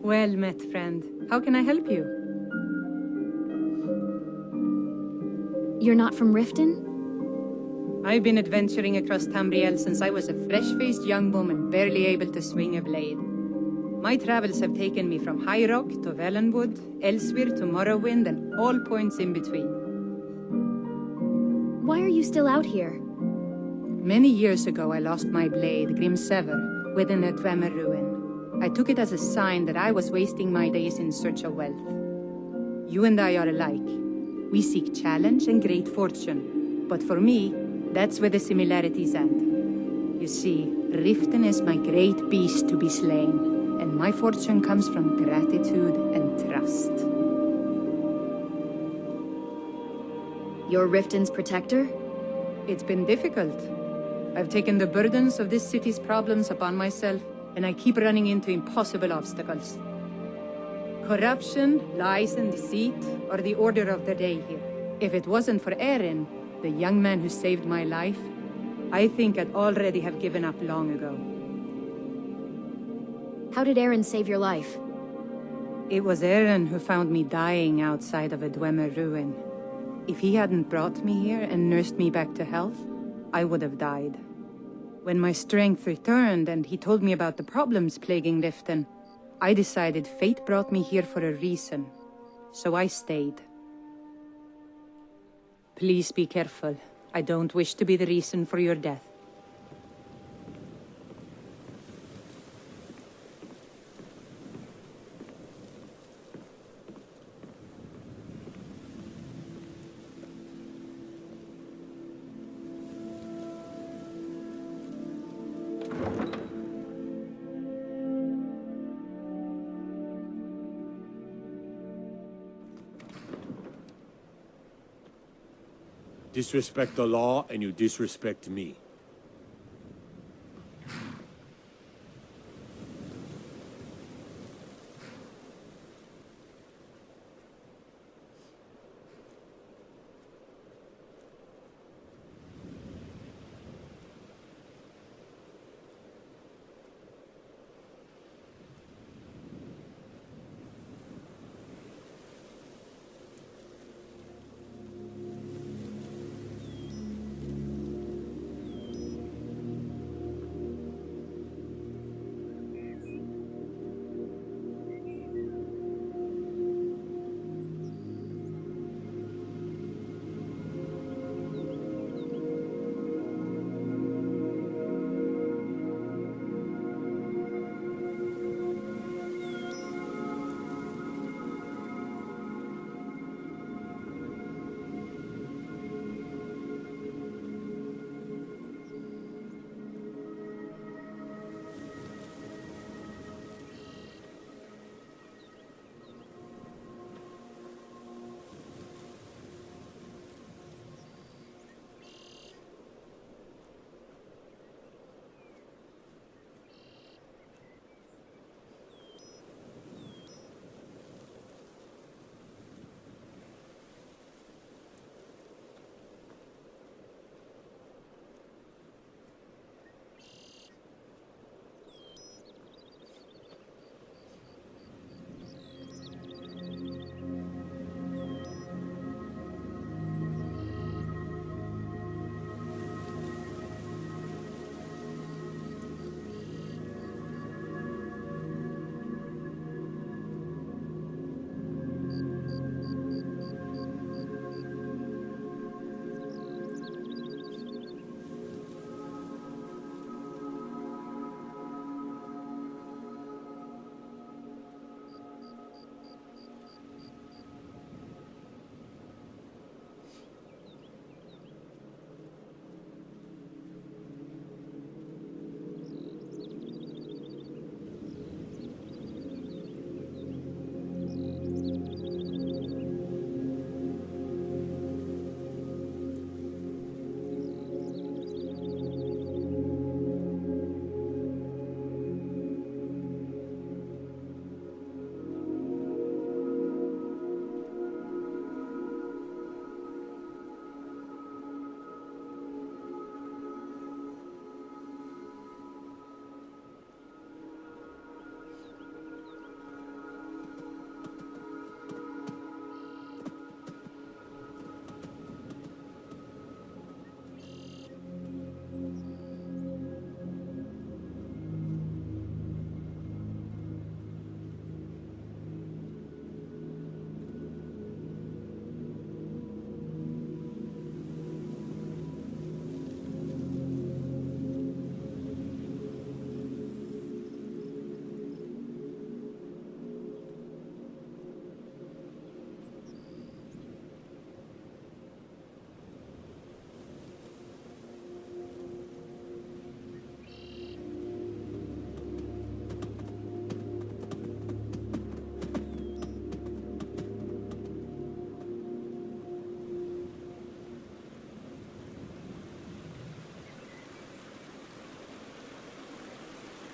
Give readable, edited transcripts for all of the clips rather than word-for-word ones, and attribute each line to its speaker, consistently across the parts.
Speaker 1: Well met, friend. How can I help you?
Speaker 2: You're not from Riften?
Speaker 1: I've been adventuring across Tamriel since I was a fresh-faced young woman barely able to swing a blade. My travels have taken me from High Rock to Valenwood, Elsewhere to Morrowind, and all points in between.
Speaker 2: Why are you still out here?
Speaker 1: Many years ago, I lost my blade, Grimsever, within a Dwemer ruin. I took it as a sign that I was wasting my days in search of wealth. You and I are alike. We seek challenge and great fortune. But for me, that's where the similarities end. You see, Riften is my great beast to be slain, and my fortune comes from gratitude and trust.
Speaker 2: You're Riften's protector?
Speaker 1: It's been difficult. I've taken the burdens of this city's problems upon myself, and I keep running into impossible obstacles. Corruption, lies and deceit are the order of the day here. If it wasn't for Erin, the young man who saved my life, I think I'd already have given up long ago.
Speaker 2: How did Aaron save your life?
Speaker 1: It was Erin who found me dying outside of a Dwemer ruin. If he hadn't brought me here and nursed me back to health, I would have died. When my strength returned and he told me about the problems plaguing Riften, I decided fate brought me here for a reason. So I stayed. Please be careful. I don't wish to be the reason for your death.
Speaker 3: Disrespect the law, and you disrespect me.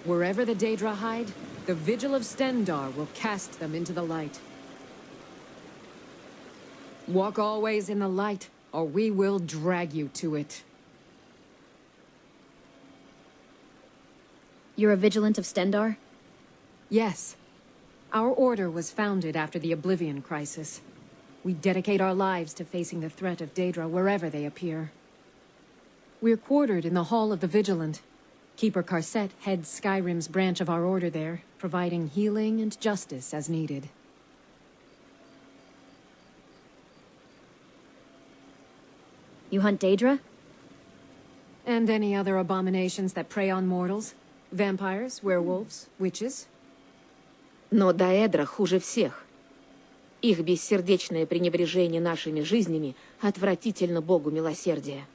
Speaker 4: Wherever the Daedra hide, the Vigil of Stendarr will cast them into the light. Walk always in the light, or we will drag you to it.
Speaker 2: You're a Vigilant of Stendarr?
Speaker 4: Yes. Our order was founded after the Oblivion Crisis. We dedicate our lives to facing the threat of Daedra wherever they appear. We're quartered in the Hall of the Vigilant. Keeper Karset heads Skyrim's branch of our order there, providing healing and justice as needed.
Speaker 2: You hunt Daedra?
Speaker 4: And any other abominations that prey on mortals? Vampires, werewolves, witches?
Speaker 5: Но Даэдра хуже всех. Их бессердечное пренебрежение нашими жизнями отвратительно Богу милосердия.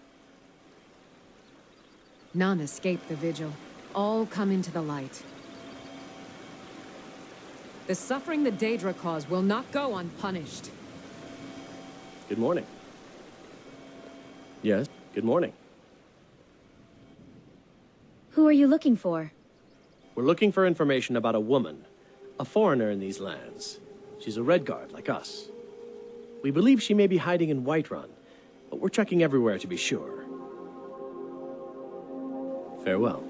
Speaker 4: None escape the vigil. All come into the light. The suffering the Daedra cause will not go unpunished.
Speaker 6: Good morning. Yes, good morning.
Speaker 2: Who are you looking for?
Speaker 6: We're looking for information about a woman, a foreigner in these lands. She's a Redguard, like us. We believe she may be hiding in Whiterun, but we're checking everywhere to be sure. Farewell.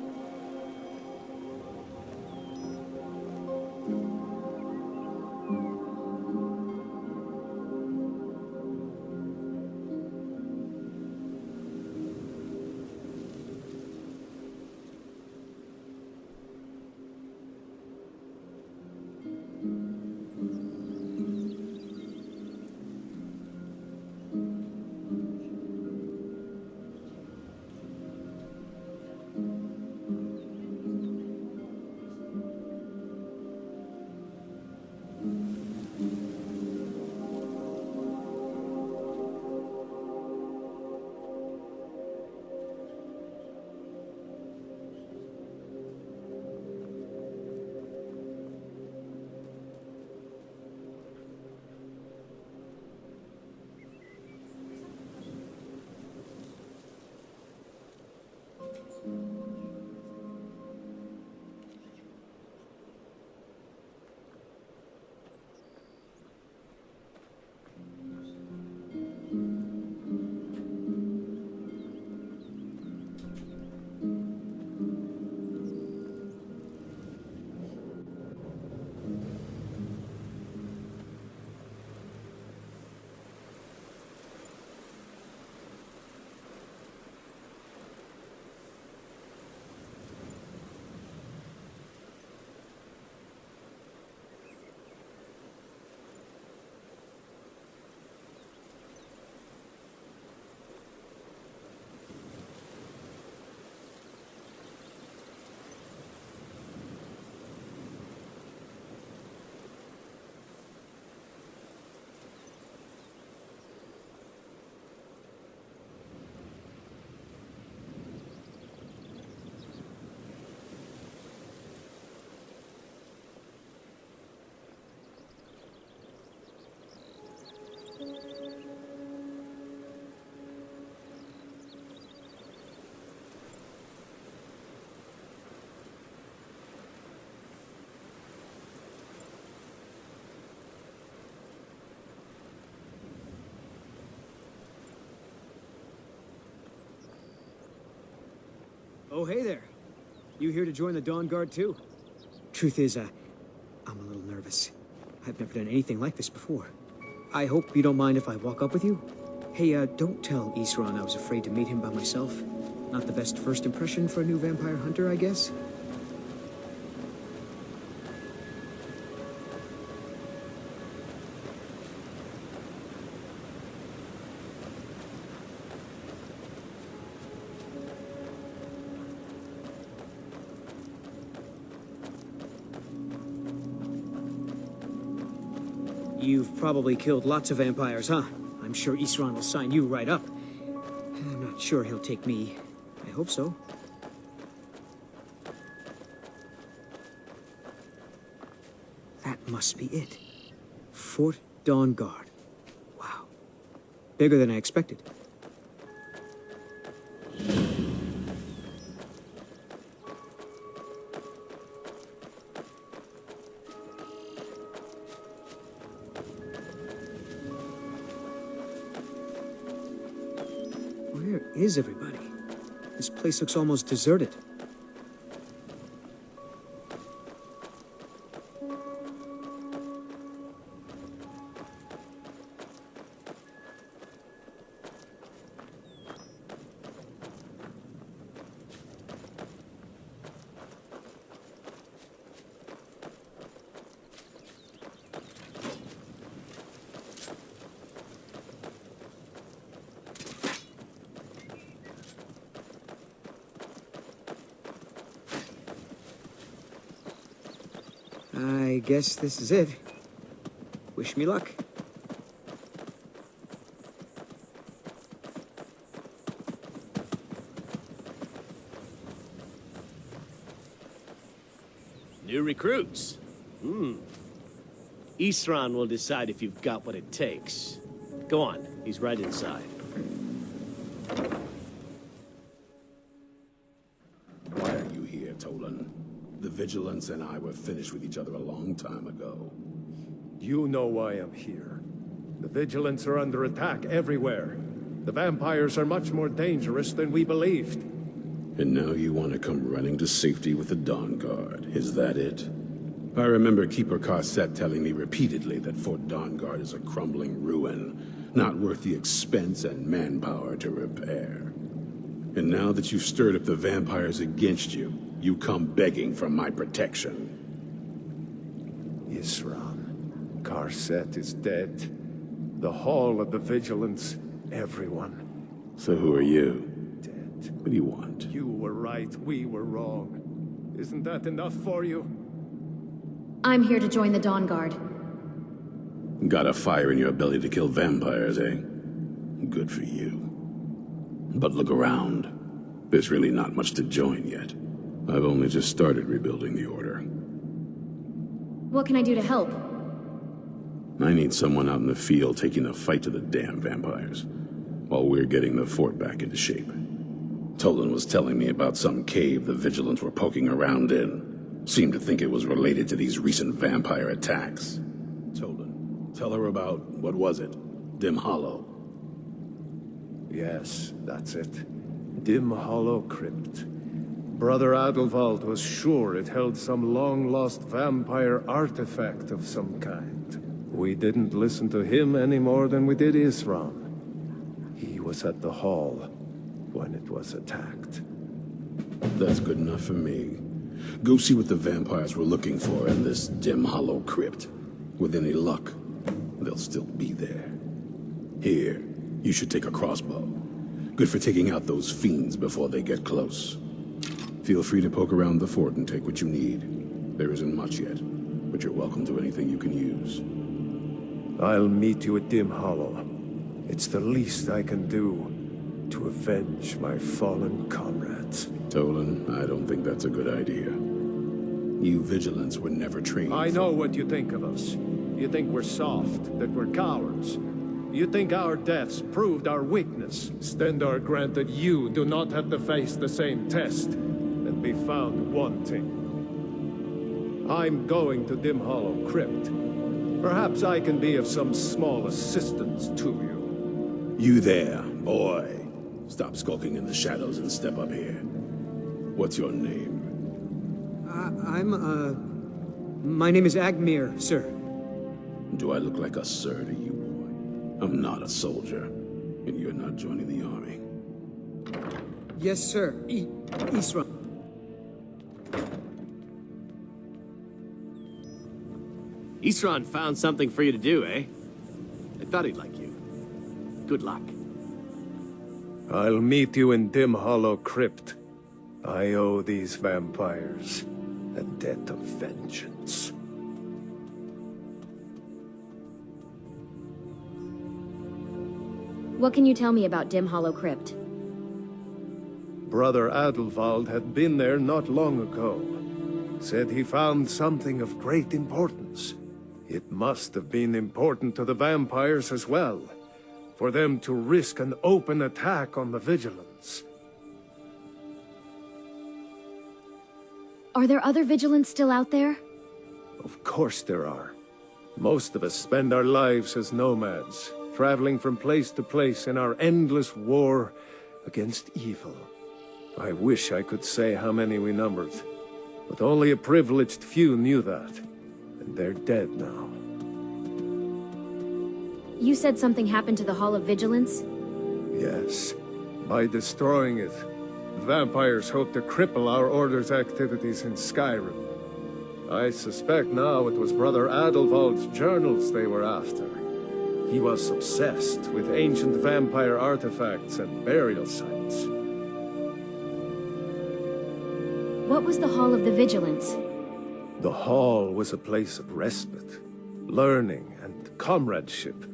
Speaker 7: Oh, hey there. You here to join the Dawn Guard, too? Truth is, I'm a little nervous. I've never done anything like this before. I hope you don't mind if I walk up with you? Hey, don't tell Isran I was afraid to meet him by myself. Not the best first impression for a new vampire hunter, I guess? You've probably killed lots of vampires, huh? I'm sure Isran will sign you right up. I'm not sure he'll take me. I hope so. That must be it. Fort Dawn Guard. Wow. Bigger than I expected. is everybody? This place looks almost deserted. I guess this is it. Wish me luck.
Speaker 6: New recruits. Isran will decide if you've got what it takes. Go on, he's right inside.
Speaker 8: Why are you here, Tolan? The Vigilance and I were finished with each other a long time ago.
Speaker 3: You know why I'm here. The Vigilants are under attack everywhere. The vampires are much more dangerous than we believed.
Speaker 8: And now you want to come running to safety with the Dawn Guard. Is that it? I remember Keeper Carset telling me repeatedly that Fort Dawn Guard is a crumbling ruin, not worth the expense and manpower to repair. And now that you've stirred up the vampires against you, you come begging for my protection.
Speaker 3: Isran. Carset is dead. The Hall of the Vigilance. Everyone.
Speaker 8: So who are you?
Speaker 3: Dead.
Speaker 8: What do you want?
Speaker 3: You were right, we were wrong. Isn't that enough for you?
Speaker 2: I'm here to join the Dawn Guard.
Speaker 8: Got a fire in your belly to kill vampires, eh? Good for you. But look around. There's really not much to join yet. I've only just started rebuilding the Order.
Speaker 2: What can I do to help?
Speaker 8: I need someone out in the field taking the fight to the damn vampires, while we're getting the fort back into shape. Tolan was telling me about some cave the Vigilants were poking around in. Seemed to think it was related to these recent vampire attacks. Tolan, tell her about, what was it? Dim Hollow.
Speaker 3: Yes, that's it. Dim Hollow Crypt. Brother Adelwald was sure it held some long-lost vampire artifact of some kind. We didn't listen to him any more than we did Isran. He was at the hall when it was attacked.
Speaker 8: That's good enough for me. Go see what the vampires were looking for in this Dim Hollow Crypt. With any luck, they'll still be there. Here, you should take a crossbow. Good for taking out those fiends before they get close. Feel free to poke around the fort and take what you need. There isn't much yet, but you're welcome to anything you can use.
Speaker 3: I'll meet you at Dim Hollow. It's the least I can do to avenge my fallen comrades.
Speaker 8: Tolan, I don't think that's a good idea. You Vigilants were never trained.
Speaker 3: I know what you think of us. You think we're soft, that we're cowards. You think our deaths proved our weakness. Stendar granted you do not have to face the same test and be found wanting. I'm going to Dim Hollow Crypt. Perhaps I can be of some small assistance to you.
Speaker 8: You there, boy. Stop skulking in the shadows and step up here. What's your name?
Speaker 7: My name is Agmir, sir.
Speaker 8: Do I look like a sir to you, boy? I'm not a soldier, and you're not joining the army.
Speaker 7: Yes, sir. Isra.
Speaker 6: Isran found something for you to do, eh? I thought he'd like you. Good luck.
Speaker 3: I'll meet you in Dim Hollow Crypt. I owe these vampires a debt of vengeance.
Speaker 2: What can you tell me about Dim Hollow Crypt?
Speaker 3: Brother Adelwald had been there not long ago. Said he found something of great importance. It must have been important to the vampires as well, for them to risk an open attack on the Vigilants.
Speaker 2: Are there other Vigilants still out there?
Speaker 3: Of course there are. Most of us spend our lives as nomads, traveling from place to place in our endless war against evil. I wish I could say how many we numbered, but only a privileged few knew that, and they're dead now.
Speaker 2: You said something happened to the Hall of Vigilance?
Speaker 3: Yes. By destroying it, the vampires hope to cripple our Order's activities in Skyrim. I suspect now it was Brother Adelwald's journals they were after. He was obsessed with ancient vampire artifacts and burial sites.
Speaker 2: What was the Hall of the Vigilance?
Speaker 3: The hall was a place of respite, learning, and comradeship,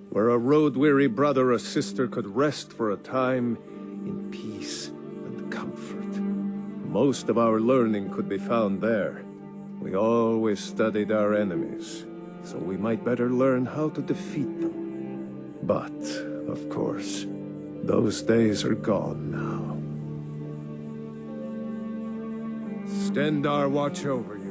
Speaker 3: where a road-weary brother or sister could rest for a time in peace and comfort. Most of our learning could be found there. We always studied our enemies, so we might better learn how to defeat them. But, of course, those days are gone now. Stendarr watch over you.